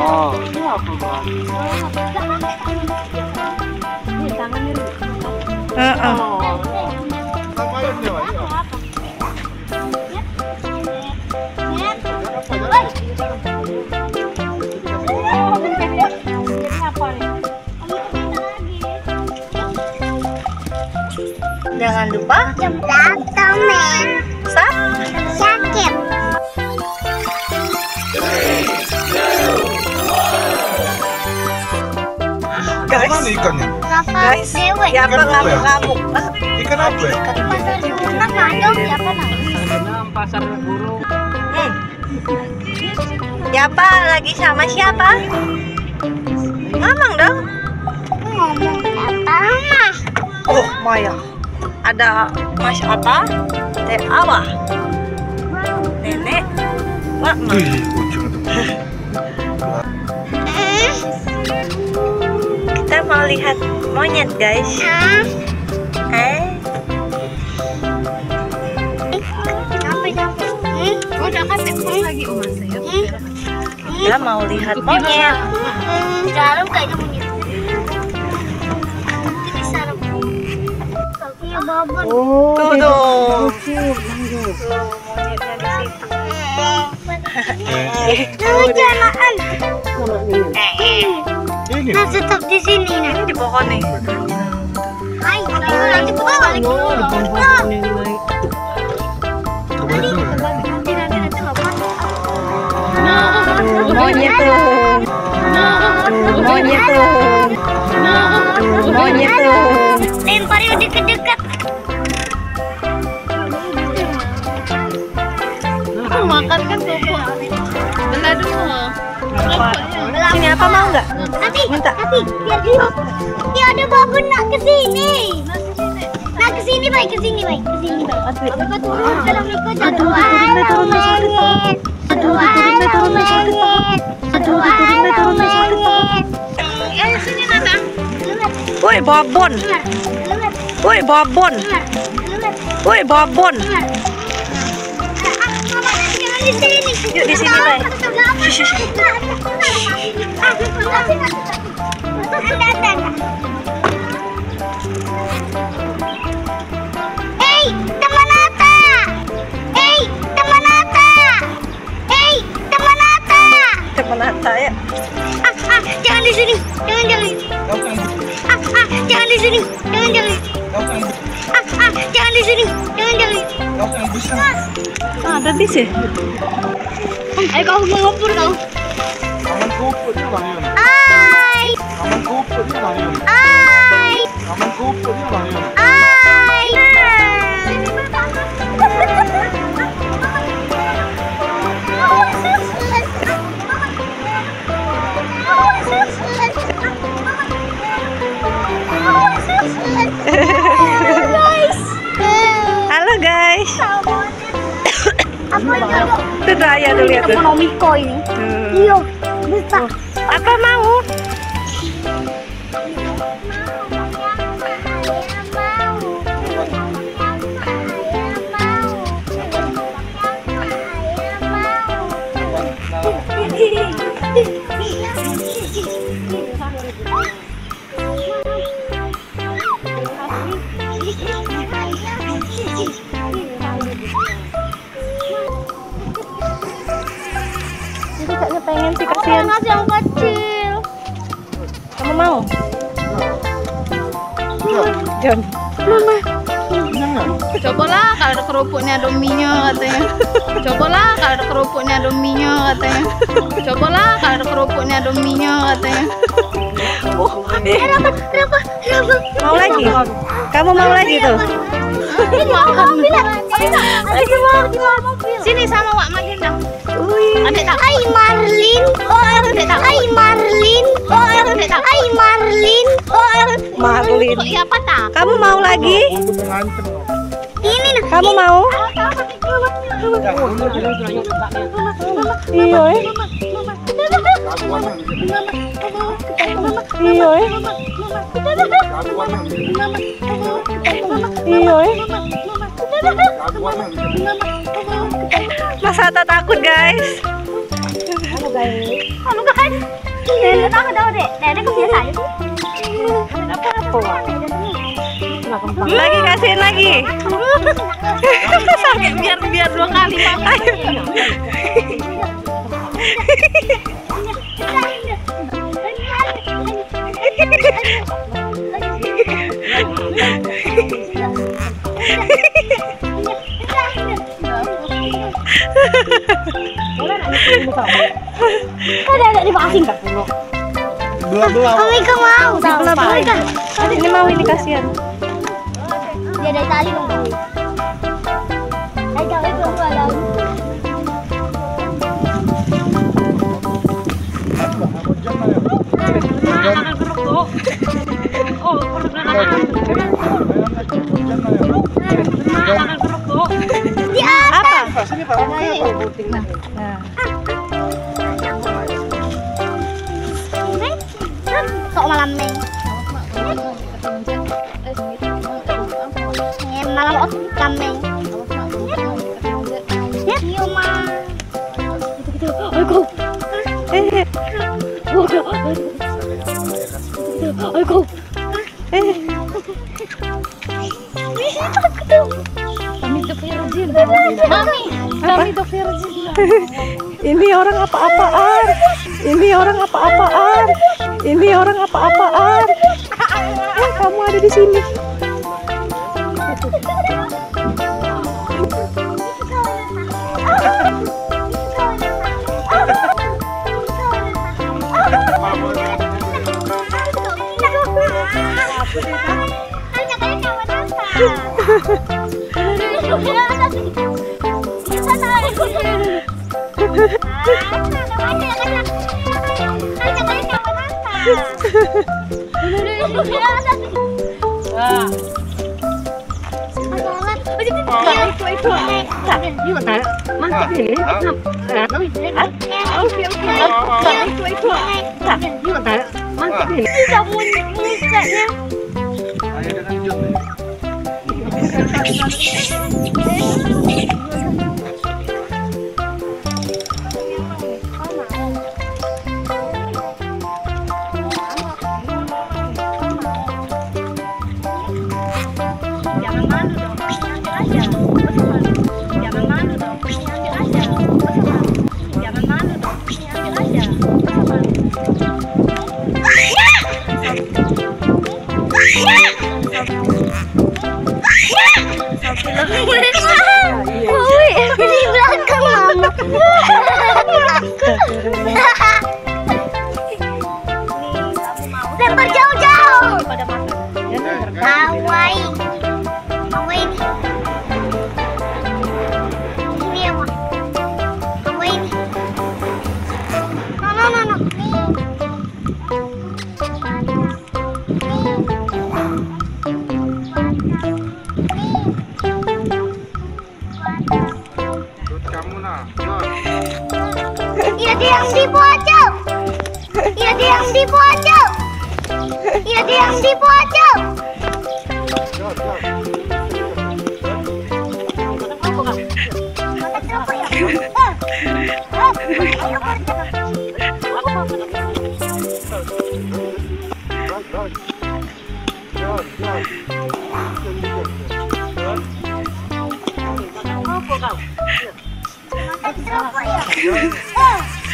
Oh, ini apa, Bang? Ini tangannya. Sama airnya, Bang. Jangan lupa komen, subscribe. Guys, mana ikannya? Guys, siapa ngamuk-ngamuk? Ikan apa ya? Pasar burung. Siapa lagi sama siapa? Ngomong dong. Oh, Maya. Ada Mas Ata, Teh Awa, Nenek, Mama. Wih, ujung tuh. Kita mau lihat monyet, guys. Kita mau lihat monyet. Jarum kayaknya monyet. Ini sarap. Kakinya babon. Tuh tuh. Jangan. Ini. Nah, tetap di sini nah. Ini di pohon nih. Hai, nanti putar balik dulu. Nanti lepas. Monyet tuh. Monyet tuh. Monyet tuh. Lemparin deket-deket. Makan kan bobo. Belah dulu. Sini apa mau nggak? Nanti, Minta. nanti biar dia. Dia ada babon nak ke sini. Nak ke sini baik, ke sini baik, ke sini baik. Aku turun dalam ikut satu monyet. Satu monyet. Sini Nana. Woi, babon. Woi, babon. Woi, babon. Di sini. Yuk di sini, Bay. Hey, teman Ata. Hey, teman Ata. Hey, teman Ata. Teman Ata ya. Jangan di sini. Jangan. Jangan di sini. Jangan. Jangan di sini. Jangan. Ada bis ya? Ayo kau mengumpul kau. Aman kuput ni Bang Yun. Hai. Aman kuput ni Bang Yun. Hai. Aman kuput ni Bang Yun. Hai. Halo guys. Apa ini? Itu Raya tuh lihat tuh. Ekonomiko ini. Iya, besar. Apa mau? Jadi kayaknya pengen sih, kasihan. Nasi yang kecil. Kamu mau? John. Mama. Cobalah kalau ada kerupuknya ada mie-nya katanya. Cobalah kalau ada kerupuknya ada mie-nya katanya. Cobalah kalau ada kerupuknya ada mie-nya katanya. Mau lagi? Kamu mau lagi tuh? Makan. Lagi mau di mobil. Sini sama Wak Magenda. Hai Marlin. Hai Marlin. Hai Marlin. Marlin. Iya apa tak? Kamu mau lagi? Untuk mengancam. Ini nah. Kamu mau? Ya, untuk Iya. Iya. Iya. Mas Hatta takut guys. Kamu guys. Dede takut tau dek. Dede kebiasaan. Lagi kasihin lagi. Sakit biar 2 kali makan. Ada di asing kan? belah-belah. Mika mau. Mika. Ini mau ini kasihan. Dia dari tali dong. Ayo kali belum. Di atas. Apa? Sini Pak, namanya Pak. Nah. Sok malam Mei. Malam malam Mei. Ya, iya ma. Ayo. Ayo. Mami, kami tuh virgin. Ini orang apa-apaan? Ini orang apa-apaan? Ini orang apa-apaan? Kamu ada di sini. Ayo dengan jom. Di belakang mama. Lempar jauh-jauh. Awai. Awai. Ini ya, Ma. Awai. No. Kamu nah. Iya dia yang di pojok. Iya dia yang di pojok. Iya dia yang di pojok.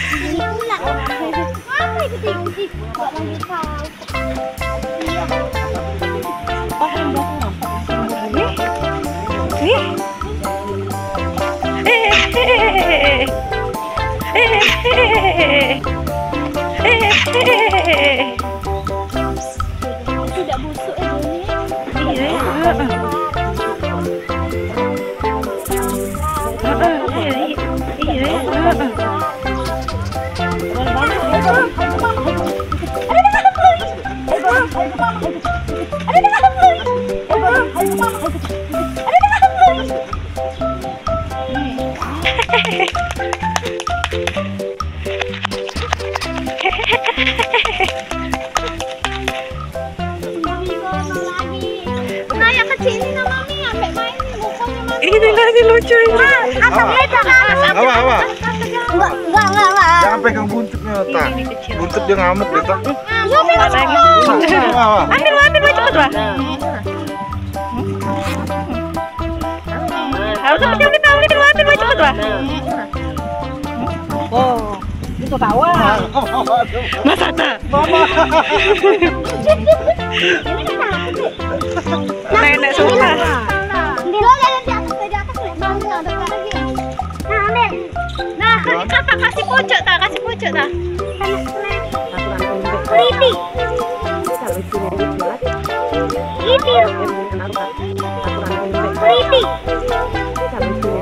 Ini pula. Apa itu tikus? Gak lanjut tahu. Tidak busuk ya ini lucu ini. Asapnya jangan. Awa. Enggak. Jangan pegang buntutnya, tak. Buntut dia ngamuk, ya, tak. Awa. Ambil cepet lah. Harus ambil cepet lah. Oh, itu tawa. Masa tak? Nenek suka. Nah, kakak kasih pojok tak? Kriti.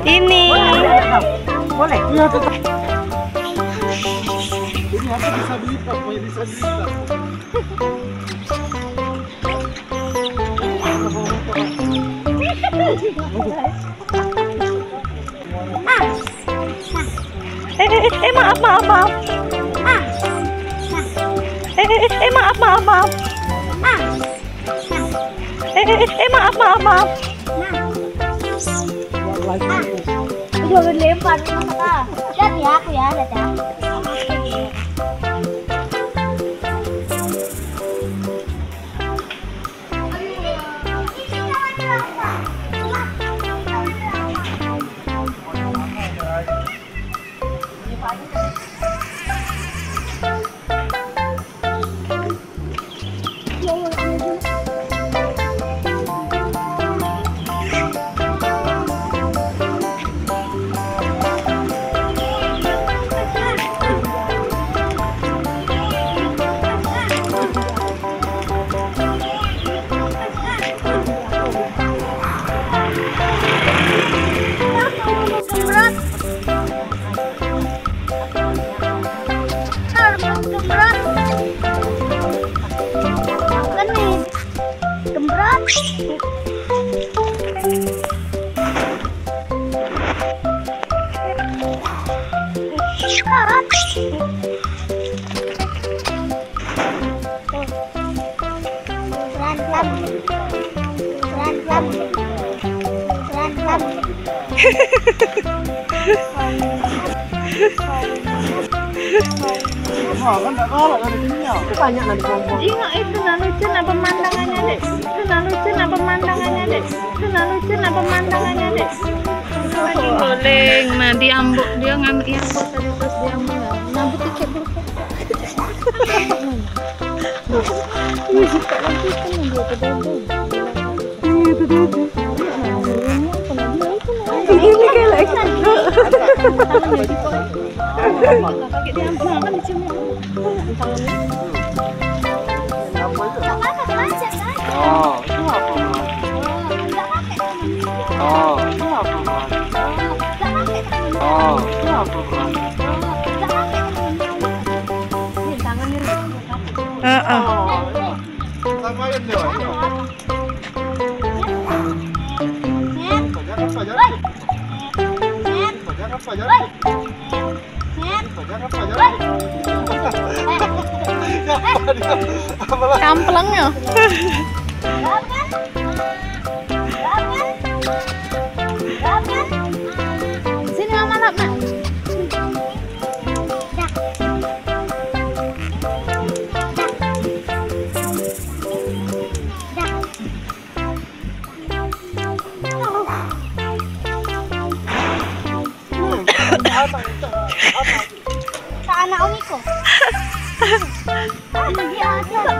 Ini. Boleh. Iya, tetap. Ini apa disabilitas, punya disabilitas. Maaf. Maaf. Udah lempar mata. Lihat ya aku ya, lihat ya. Iya, itu nah lucu nah pemandangannya dek. Lagi guling, nah diambuk dia ngambil iambuk tadi terus diambuk. Nambut tiket dulu. Ini kayak lagi. Oh, itu apa, Mas? Oh, itu apa, Mas? Oh, itu apa, Mas? Samain dia, Mas. Kamplengnya. Sini mama lap nak. Sa anak Omiko. Dia ada.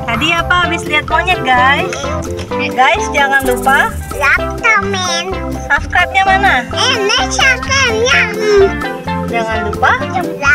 Tadi apa habis lihat monyet, guys? Guys, jangan lupa Subscribe. subscribe-nya mana? Subscribe-nya. Jangan lupa Like.